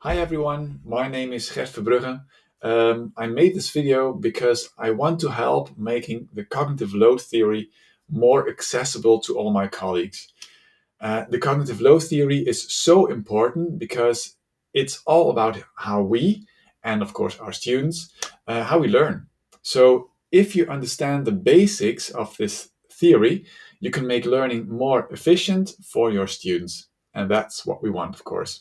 Hi everyone, my name is Gert Verbrugge. I made this video because I want to help making the cognitive load theory more accessible to all my colleagues. The cognitive load theory is so important because it's all about how we, and of course our students, how we learn. So if you understand the basics of this theory, you can make learning more efficient for your students. And that's what we want, of course.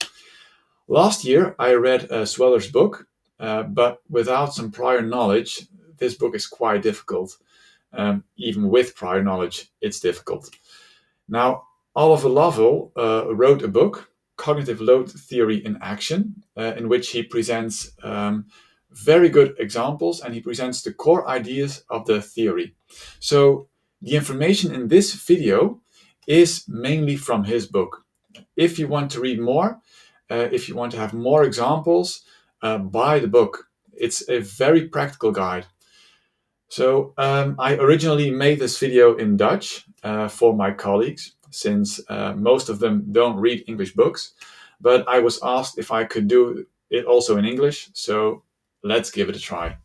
Last year, I read Sweller's book, but without some prior knowledge, this book is quite difficult. Even with prior knowledge, it's difficult. Now, Oliver Lovell wrote a book, Cognitive Load Theory in Action, in which he presents very good examples and he presents the core ideas of the theory. So the information in this video is mainly from his book. If you want to read more, if you want to have more examples, buy the book. It's a very practical guide. So I originally made this video in Dutch for my colleagues, since most of them don't read English books. But I was asked if I could do it also in English, so let's give it a try.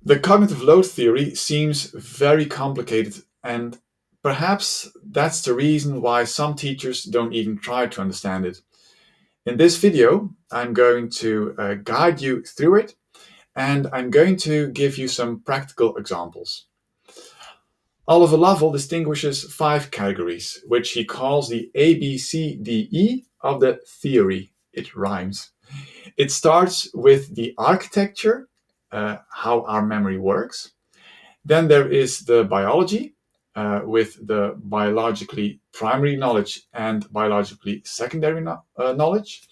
The cognitive load theory seems very complicated, and perhaps that's the reason why some teachers don't even try to understand it. In this video, I'm going to guide you through it, and I'm going to give you some practical examples. Oliver Lovell distinguishes 5 categories, which he calls the A, B, C, D, E of the theory. It rhymes. It starts with the architecture, how our memory works. Then there is the biology, with the biologically primary knowledge and biologically secondary knowledge.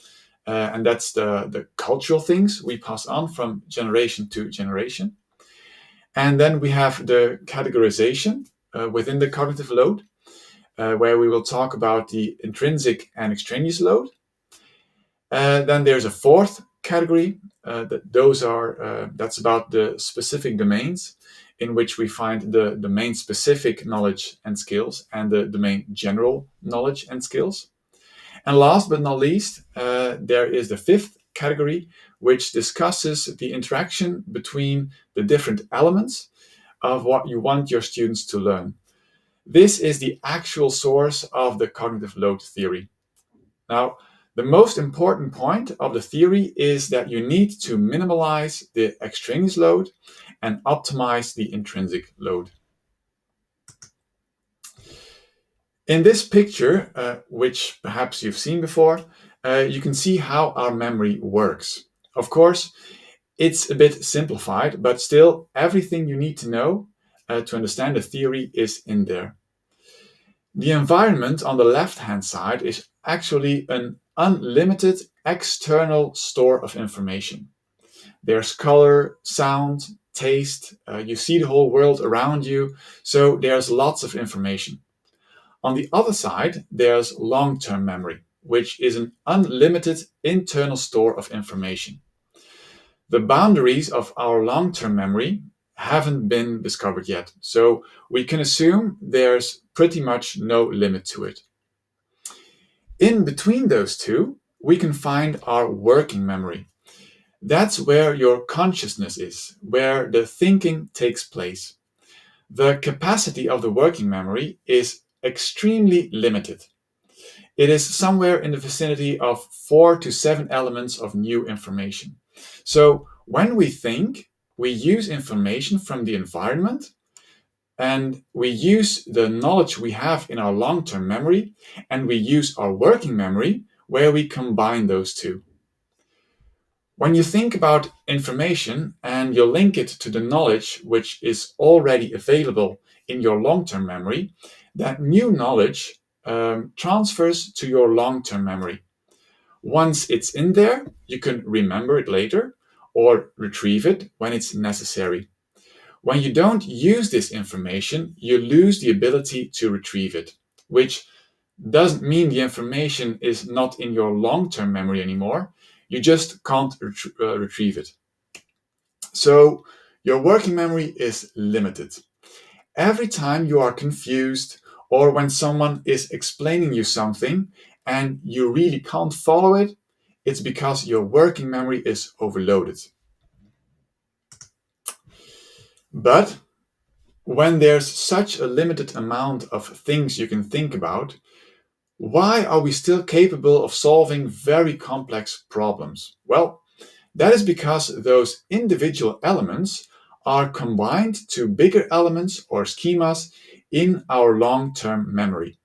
And that's the cultural things we pass on from generation to generation. And then we have the categorization within the cognitive load, where we will talk about the intrinsic and extraneous load. Then there's a 4th category. That's about the specific domains in which we find the domain specific knowledge and skills and the domain general knowledge and skills. And last but not least, there is the 5th category, which discusses the interaction between the different elements of what you want your students to learn. This is the actual source of the cognitive load theory. Now, the most important point of the theory is that you need to minimize the extraneous load and optimize the intrinsic load. In this picture, which perhaps you've seen before, you can see how our memory works. Of course, it's a bit simplified, but still everything you need to know to understand the theory is in there. The environment on the left-hand side is actually an unlimited external store of information. There's color, sound, taste, you see the whole world around you, so there's lots of information. On the other side, there's long-term memory, which is an unlimited internal store of information. The boundaries of our long-term memory haven't been discovered yet, so we can assume there's pretty much no limit to it. In between those two, we can find our working memory. That's where your consciousness is, where the thinking takes place. The capacity of the working memory is extremely limited. It is somewhere in the vicinity of 4 to 7 elements of new information. So when we think, we use information from the environment and we use the knowledge we have in our long-term memory and we use our working memory where we combine those two. When you think about information and you link it to the knowledge which is already available in your long-term memory, that new knowledge transfers to your long-term memory. Once it's in there, you can remember it later or retrieve it when it's necessary. When you don't use this information, you lose the ability to retrieve it, which doesn't mean the information is not in your long-term memory anymore. You just can't retrieve it. So your working memory is limited. Every time you are confused or when someone is explaining you something and you really can't follow it, it's because your working memory is overloaded. But when there's such a limited amount of things you can think about, why are we still capable of solving very complex problems? Well, that is because those individual elements are combined to bigger elements or schemas in our long-term memory.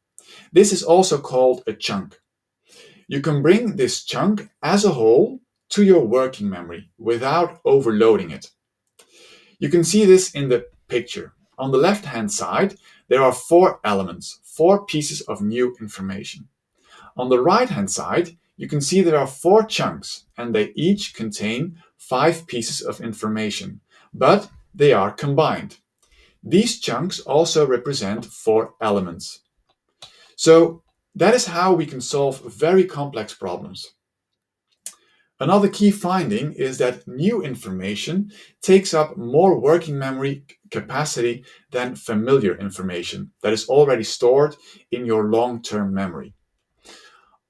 This is also called a chunk. You can bring this chunk as a whole to your working memory without overloading it. You can see this in the picture. On the left-hand side, there are 4 elements, 4 pieces of new information. On the right-hand side, you can see there are 4 chunks, and they each contain 5 pieces of information, but they are combined. These chunks also represent 4 elements. So that is how we can solve very complex problems. Another key finding is that new information takes up more working memory capacity than familiar information that is already stored in your long-term memory.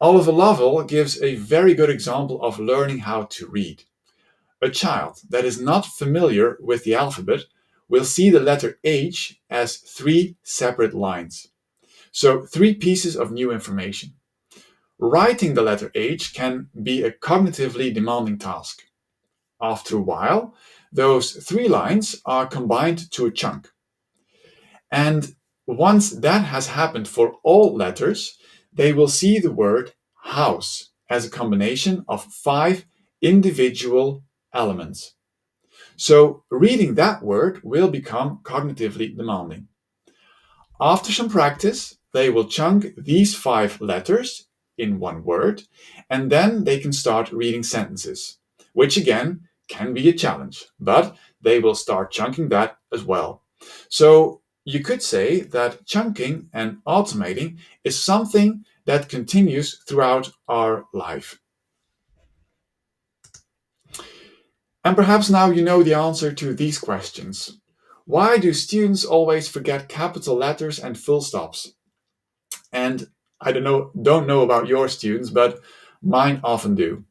Oliver Lovell gives a very good example of learning how to read. A child that is not familiar with the alphabet will see the letter H as 3 separate lines. So 3 pieces of new information. Writing the letter H can be a cognitively demanding task. After a while, those 3 lines are combined to a chunk. And once that has happened for all letters, they will see the word house as a combination of 5 individual elements. So reading that word will become cognitively demanding. After some practice, they will chunk these 5 letters in one word, and then they can start reading sentences, which again can be a challenge, but they will start chunking that as well. So you could say that chunking and automating is something that continues throughout our life. And perhaps now you know the answer to these questions. Why do students always forget capital letters and full stops? And I don't know about your students, but mine often do.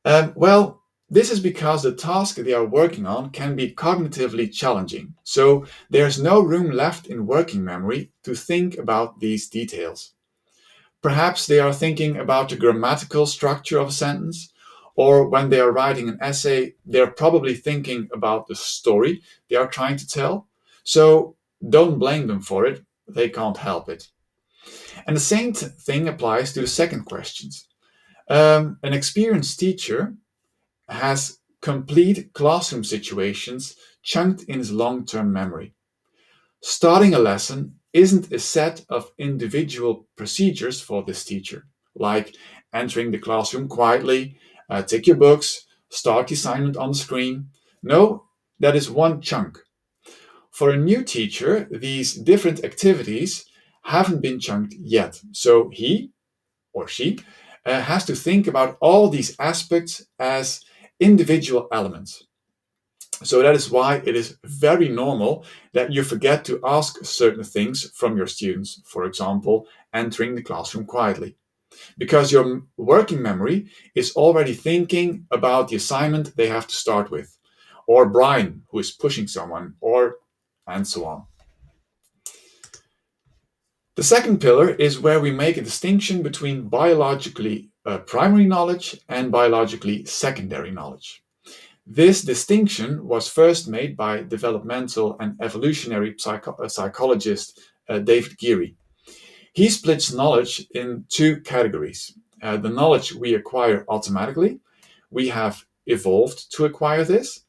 Well, this is because the task they are working on can be cognitively challenging. So there's no room left in working memory to think about these details. Perhaps they are thinking about the grammatical structure of a sentence, or when they are writing an essay, they're probably thinking about the story they are trying to tell. So don't blame them for it, they can't help it. And the same thing applies to the second questions. An experienced teacher has complete classroom situations chunked in his long-term memory. Starting a lesson isn't a set of individual procedures for this teacher, like entering the classroom quietly, take your books, start the assignment on the screen. No, that is one chunk. For a new teacher, these different activities haven't been chunked yet. So he or she has to think about all these aspects as individual elements. So that is why it is very normal that you forget to ask certain things from your students. For example, entering the classroom quietly. Because your working memory is already thinking about the assignment they have to start with. Or Brian, who is pushing someone, and so on. The second pillar is where we make a distinction between biologically primary knowledge and biologically secondary knowledge. This distinction was first made by developmental and evolutionary psychologist David Geary. He splits knowledge in 2 categories. The knowledge we acquire automatically. We have evolved to acquire this,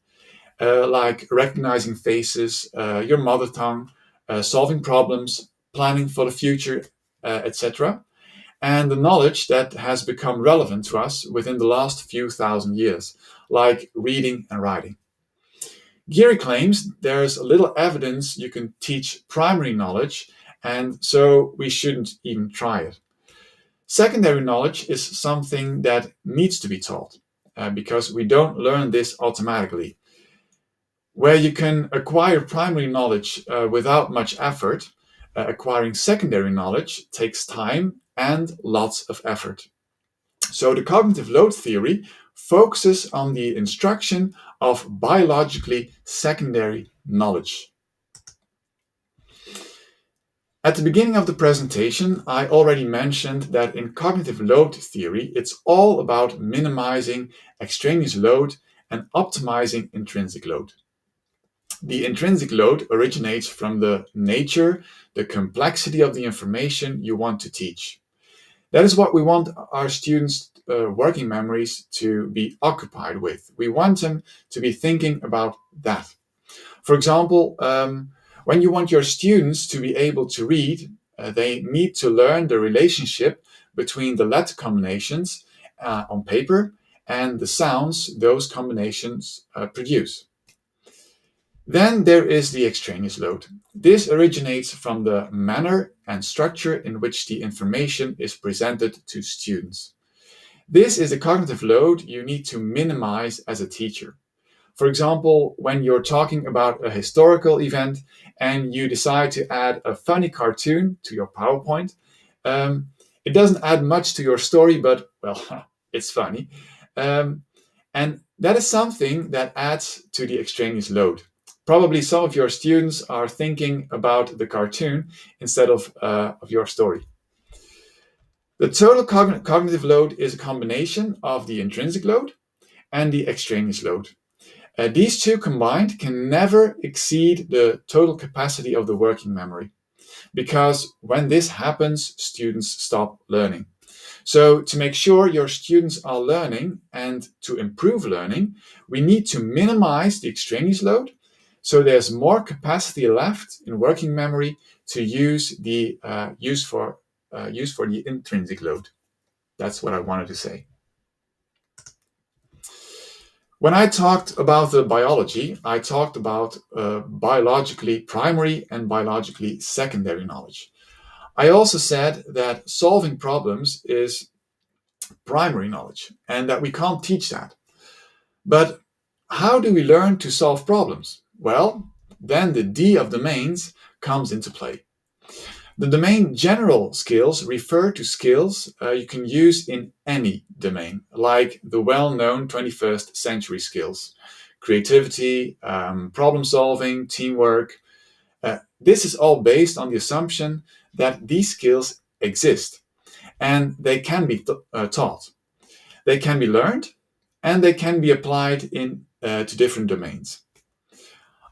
like recognizing faces, your mother tongue, solving problems, planning for the future, etc. And the knowledge that has become relevant to us within the last few thousand years, like reading and writing. Geary claims there's little evidence you can teach primary knowledge, and so we shouldn't even try it. Secondary knowledge is something that needs to be taught, because we don't learn this automatically. Where you can acquire primary knowledge without much effort, acquiring secondary knowledge takes time and lots of effort. So the cognitive load theory focuses on the instruction of biologically secondary knowledge. At the beginning of the presentation, I already mentioned that in cognitive load theory, it's all about minimizing extraneous load and optimizing intrinsic load. The intrinsic load originates from the nature, the complexity of the information you want to teach. That is what we want our students' working memories to be occupied with. We want them to be thinking about that. For example, when you want your students to be able to read, they need to learn the relationship between the letter combinations on paper and the sounds those combinations produce. Then there is the extraneous load. This originates from the manner and structure in which the information is presented to students. This is a cognitive load you need to minimize as a teacher. For example, when you're talking about a historical event and you decide to add a funny cartoon to your PowerPoint, it doesn't add much to your story, but, well, it's funny. And that is something that adds to the extraneous load. Probably some of your students are thinking about the cartoon instead of your story. The total cognitive load is a combination of the intrinsic load and the extraneous load. These two combined can never exceed the total capacity of the working memory, because when this happens, students stop learning. So to make sure your students are learning and to improve learning, we need to minimize the extraneous load so there's more capacity left in working memory to use for the intrinsic load. That's what I wanted to say. When I talked about the biology, I talked about biologically primary and biologically secondary knowledge. I also said that solving problems is primary knowledge and that we can't teach that. But how do we learn to solve problems? Well, then the D of domains comes into play. The domain general skills refer to skills you can use in any domain, like the well-known 21st century skills, creativity, problem solving, teamwork. This is all based on the assumption that these skills exist and they can be taught. They can be learned and they can be applied to different domains.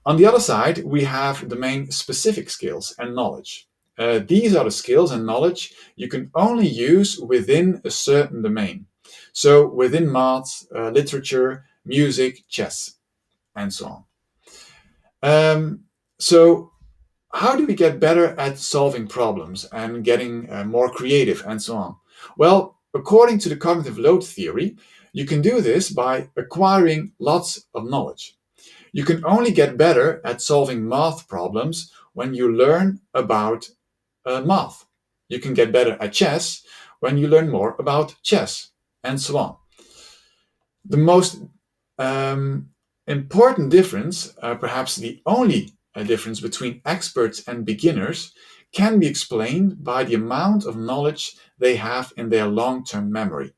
On the other side, we have domain-specific skills and knowledge. These are the skills and knowledge you can only use within a certain domain. So within maths, literature, music, chess, and so on. So how do we get better at solving problems and getting more creative and so on? Well, according to the cognitive load theory, you can do this by acquiring lots of knowledge. You can only get better at solving math problems when you learn about math. You can get better at chess when you learn more about chess, and so on. The most important difference, perhaps the only difference between experts and beginners, can be explained by the amount of knowledge they have in their long-term memory.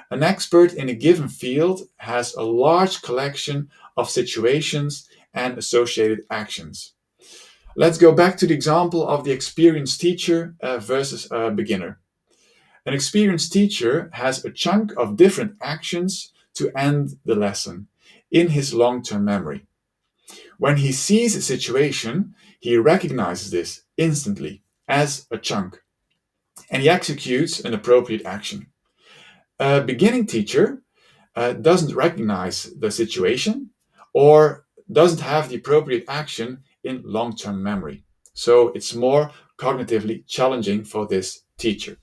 An expert in a given field has a large collection of situations and associated actions. Let's go back to the example of the experienced teacher versus a beginner. An experienced teacher has a chunk of different actions to end the lesson in his long-term memory. When he sees a situation, he recognizes this instantly as a chunk, and he executes an appropriate action. A beginning teacher doesn't recognize the situation or doesn't have the appropriate action in long-term memory. So it's more cognitively challenging for this teacher.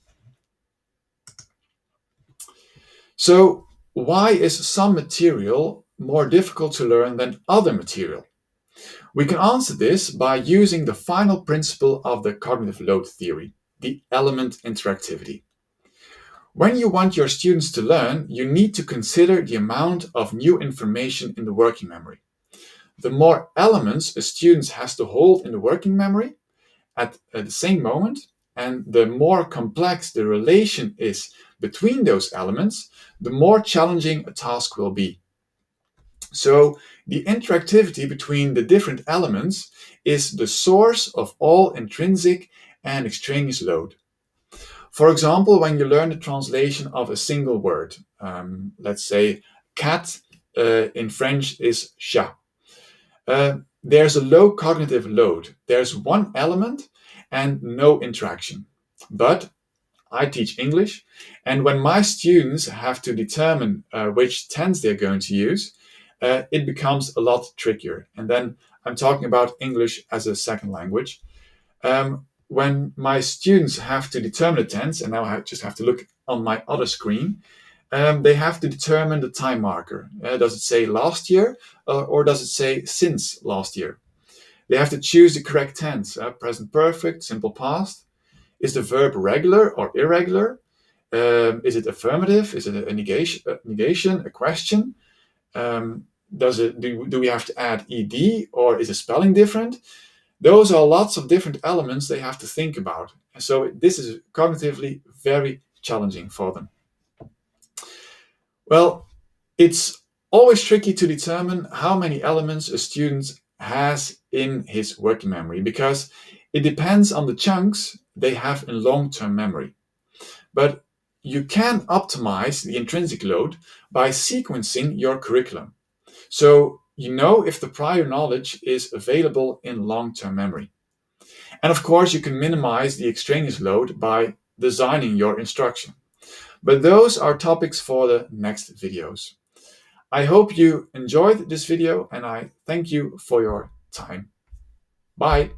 So why is some material more difficult to learn than other material? We can answer this by using the final principle of the cognitive load theory, the element interactivity. When you want your students to learn, you need to consider the amount of new information in the working memory. The more elements a student has to hold in the working memory at the same moment, and the more complex the relation is between those elements, the more challenging a task will be. So the interactivity between the different elements is the source of all intrinsic and extraneous load. For example, when you learn the translation of a single word, let's say cat in French is chat. There's a low cognitive load. There's one element and no interaction. But I teach English, and when my students have to determine which tense they're going to use, it becomes a lot trickier. And then I'm talking about English as a second language. When my students have to determine the tense, and now I just have to look on my other screen, they have to determine the time marker. Does it say last year or does it say since last year? They have to choose the correct tense, present perfect, simple past. Is the verb regular or irregular? Is it affirmative? Is it a negation, a question? Do we have to add ed, or is the spelling different? Those are lots of different elements they have to think about. So this is cognitively very challenging for them. Well, it's always tricky to determine how many elements a student has in his working memory, because it depends on the chunks they have in long-term memory. But you can optimize the intrinsic load by sequencing your curriculum. So you know if the prior knowledge is available in long-term memory. And of course, you can minimize the extraneous load by designing your instruction. But those are topics for the next videos. I hope you enjoyed this video, and I thank you for your time. Bye.